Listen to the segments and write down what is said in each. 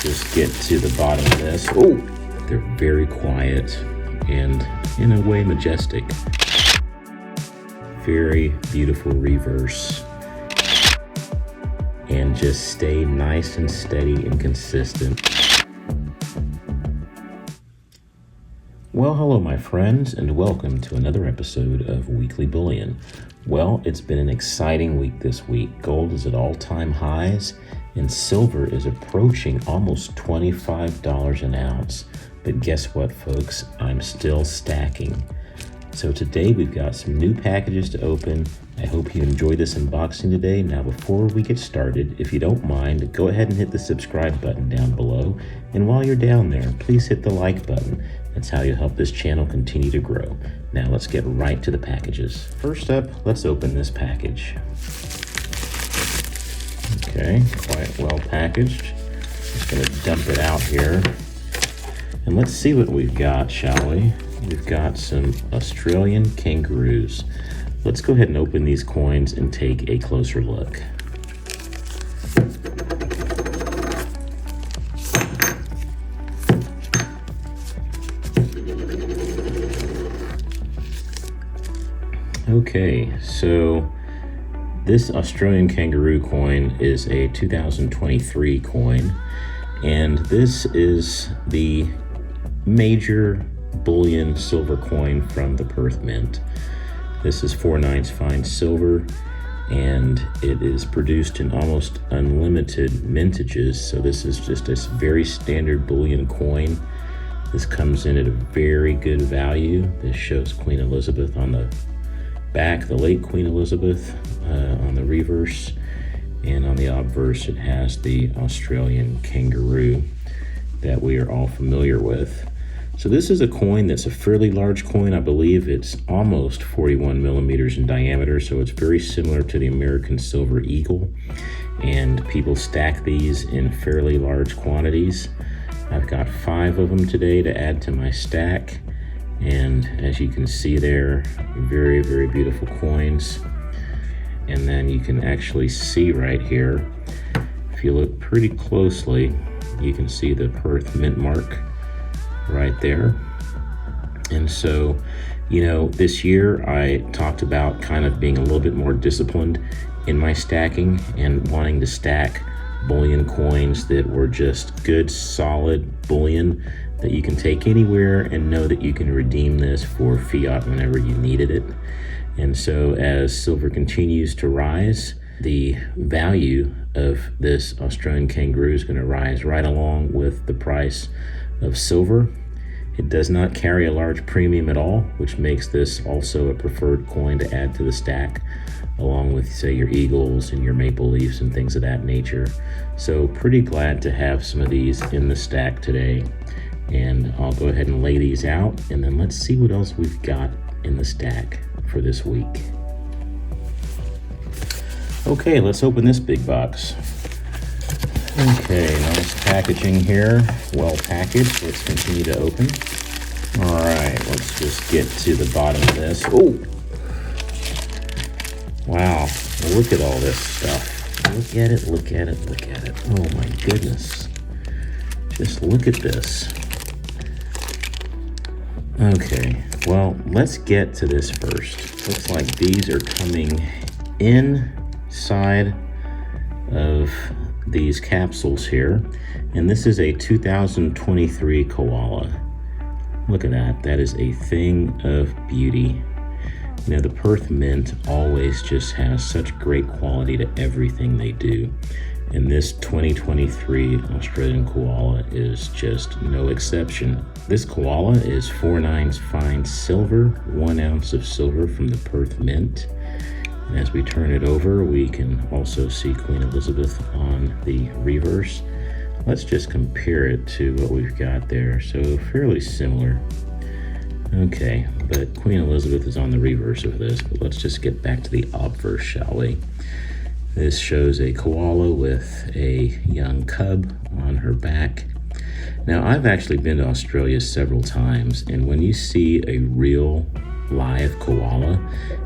just get to the bottom of this. Oh, they're very quiet and in a way majestic. Very beautiful reverse. And just stay nice and steady and consistent. Well, hello my friends, and welcome to another episode of Weekly Bullion. Well, it's been an exciting week this week. Gold is at all-time highs, and silver is approaching almost $25 an ounce. But guess what, folks? I'm still stacking. So today we've got some new packages to open. I hope you enjoy this unboxing today. Now before we get started, if you don't mind, go ahead and hit the subscribe button down below. And while you're down there, please hit the like button. That's how you help this channel continue to grow. Now let's get right to the packages. First up, let's open this package. Okay, quite well packaged. Just gonna dump it out here. And let's see what we've got, shall we? We've got some Australian Kangaroos. Let's go ahead and open these coins and take a closer look. Okay, so this Australian Kangaroo coin is a 2023 coin, and this is the major bullion silver coin from the Perth Mint. This is 4/9 fine silver, and it is produced in almost unlimited mintages. So this is just a very standard bullion coin. This comes in at a very good value. This shows Queen Elizabeth on the back, the late Queen Elizabeth on the reverse, and on the obverse it has the Australian Kangaroo that we are all familiar with. So this is a coin that's a fairly large coin. I believe it's almost 41 millimeters in diameter, so it's very similar to the American Silver Eagle, and people stack these in fairly large quantities. I've got 5 of them today to add to my stack, and as you can see there, very, very beautiful coins. And then you can actually see right here, if you look pretty closely, you can see the Perth Mint mark right there. And so, you know, this year I talked about kind of being a little bit more disciplined in my stacking and wanting to stack bullion coins that were just good, solid bullion that you can take anywhere and know that you can redeem this for fiat whenever you needed it. And so as silver continues to rise, the value of this Australian Kangaroo is going to rise right along with the price of silver. It does not carry a large premium at all, which makes this also a preferred coin to add to the stack, along with, say, your Eagles and your Maple Leafs and things of that nature. So pretty glad to have some of these in the stack today. And I'll go ahead and lay these out, and then let's see what else we've got in the stack for this week. Okay, let's open this big box. Okay, nice packaging here, well packaged. Let's continue to open. All right, let's just get to the bottom of this. Oh, wow, look at all this stuff. Look at it, look at it, look at it. Oh my goodness, just look at this. Okay, well, let's get to this first. Looks like these are coming inside of these capsules here, and this is a 2023 Koala. Look at that. That is a thing of beauty. You know, the Perth Mint always just has such great quality to everything they do, and this 2023 Australian Koala is just no exception. This Koala is 4/9 fine silver, 1 ounce of silver from the Perth Mint. And as we turn it over, we can also see Queen Elizabeth on the reverse. Let's just compare it to what we've got there. So fairly similar. Okay, but Queen Elizabeth is on the reverse of this, but let's just get back to the obverse, shall we? This shows a koala with a young cub on her back. Now, I've actually been to Australia several times, and when you see a real live koala,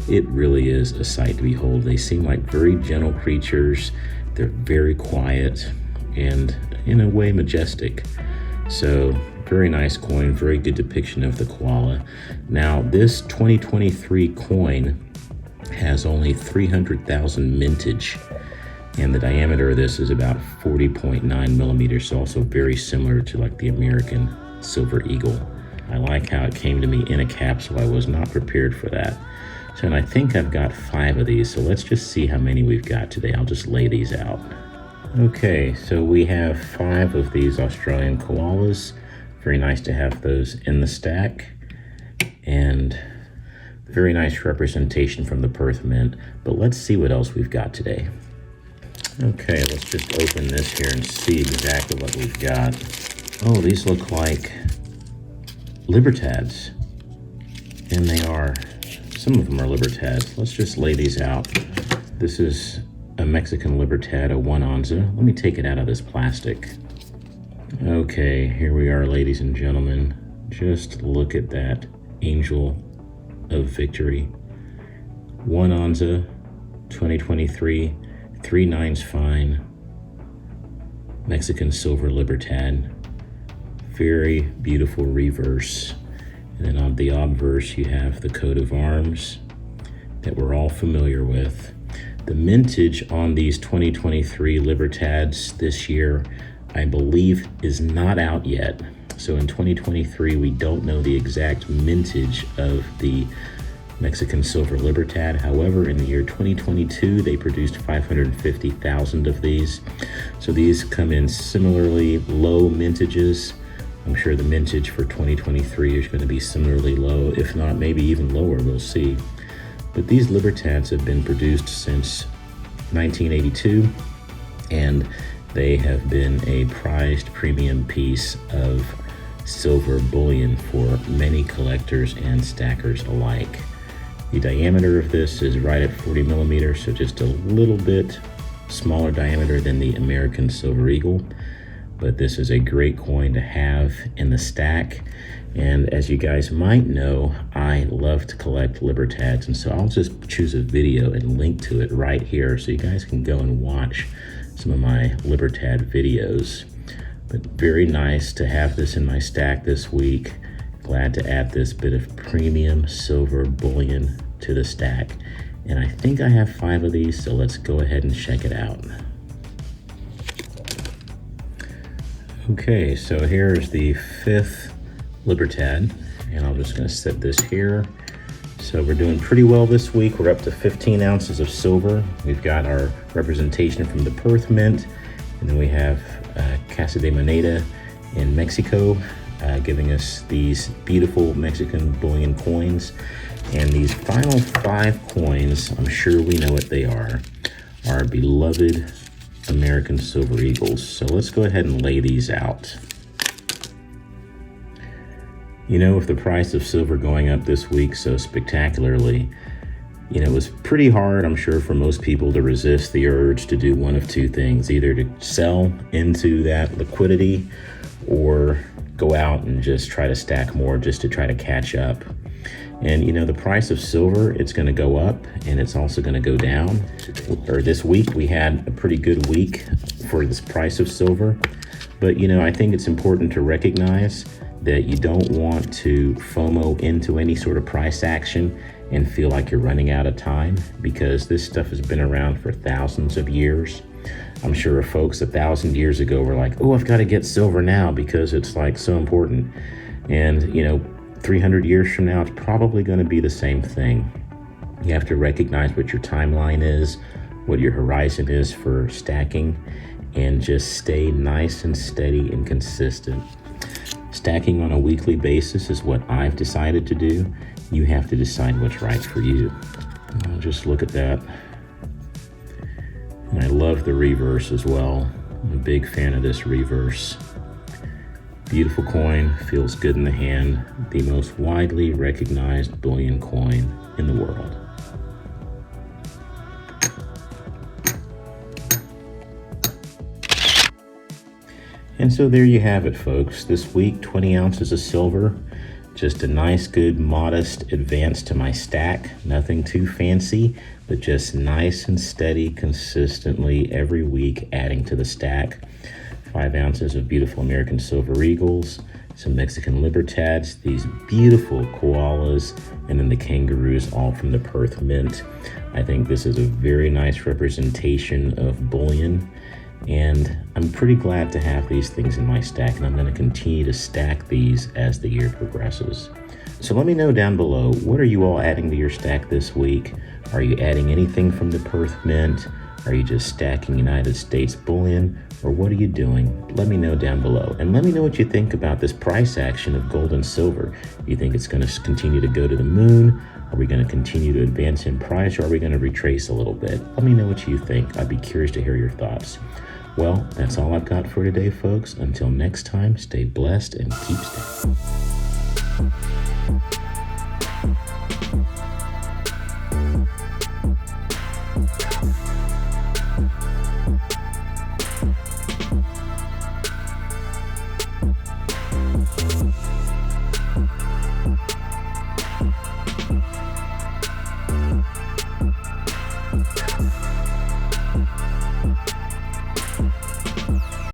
it really is a sight to behold. They seem like very gentle creatures. They're very quiet, and in a way majestic. So very nice coin, very good depiction of the koala. Now this 2023 coin has only 300,000 mintage, and the diameter of this is about 40.9 millimeters, so also very similar to like the American Silver Eagle. I like how it came to me in a capsule. I was not prepared for that. So, and I think I've got 5 of these, so let's just see how many we've got today. I'll just lay these out. Okay, so we have 5 of these Australian koalas. Very nice to have those in the stack, and very nice representation from the Perth Mint. But let's see what else we've got today. Okay, let's just open this here and see exactly what we've got. Oh, these look like Libertads, and they are, some of them are Libertads. Let's just lay these out. This is a Mexican Libertad, a 1 onza. Let me take it out of this plastic. Okay, here we are, ladies and gentlemen. Just look at that angel of victory. 1 onza, 2023, 3 nines fine, Mexican Silver Libertad. Very beautiful reverse. And then on the obverse, you have the coat of arms that we're all familiar with. The mintage on these 2023 Libertads this year, I believe, is not out yet. So in 2023, we don't know the exact mintage of the Mexican Silver Libertad. However, in the year 2022, they produced 550,000 of these. So these come in similarly low mintages. I'm sure the mintage for 2023 is going to be similarly low, if not maybe even lower, we'll see. But these Libertads have been produced since 1982, and they have been a prized premium piece of silver bullion for many collectors and stackers alike. The diameter of this is right at 40 millimeters, so just a little bit smaller diameter than the American Silver Eagle. But this is a great coin to have in the stack. And as you guys might know, I love to collect Libertads, and so I'll just choose a video and link to it right here so you guys can go and watch some of my Libertad videos. But very nice to have this in my stack this week. Glad to add this bit of premium silver bullion to the stack. And I think I have 5 of these, so let's go ahead and check it out. Okay, so here's the 5th Libertad, and I'm just going to set this here. So we're doing pretty well this week. We're up to 15 ounces of silver. We've got our representation from the Perth Mint, and then we have Casa de Moneda in Mexico, giving us these beautiful Mexican bullion coins. And these final 5 coins, I'm sure we know what they are, our beloved American Silver Eagles. So let's go ahead and lay these out. You know, with the price of silver going up this week so spectacularly, you know, it was pretty hard, I'm sure, for most people to resist the urge to do one of 2 things, either to sell into that liquidity or go out and just try to stack more just to try to catch up. And you know, the price of silver, it's going to go up and it's also going to go down. Or this week we had a pretty good week for this price of silver. But you know, I think it's important to recognize that you don't want to FOMO into any sort of price action and feel like you're running out of time, because this stuff has been around for thousands of years. I'm sure folks 1,000 years ago were like, oh, I've got to get silver now because it's like so important. And you know, 300 years from now, it's probably going to be the same thing. You have to recognize what your timeline is, what your horizon is for stacking, and just stay nice and steady and consistent. Stacking on a weekly basis is what I've decided to do. You have to decide what's right for you. Just look at that. And I love the reverse as well. I'm a big fan of this reverse. Beautiful coin, feels good in the hand. The most widely recognized bullion coin in the world. And so there you have it, folks. This week, 20 ounces of silver. Just a nice, good, modest advance to my stack. Nothing too fancy, but just nice and steady, consistently every week adding to the stack. 5 ounces of beautiful American Silver Eagles, some Mexican Libertads, these beautiful koalas, and then the kangaroos, all from the Perth Mint. I think this is a very nice representation of bullion, and I'm pretty glad to have these things in my stack, and I'm going to continue to stack these as the year progresses. So let me know down below, what are you all adding to your stack this week? Are you adding anything from the Perth Mint? Are you just stacking United States bullion? Or what are you doing? Let me know down below. And let me know what you think about this price action of gold and silver. Do you think it's going to continue to go to the moon? Are we going to continue to advance in price, or are we going to retrace a little bit? Let me know what you think. I'd be curious to hear your thoughts. Well, that's all I've got for today, folks. Until next time, stay blessed and keep stacking.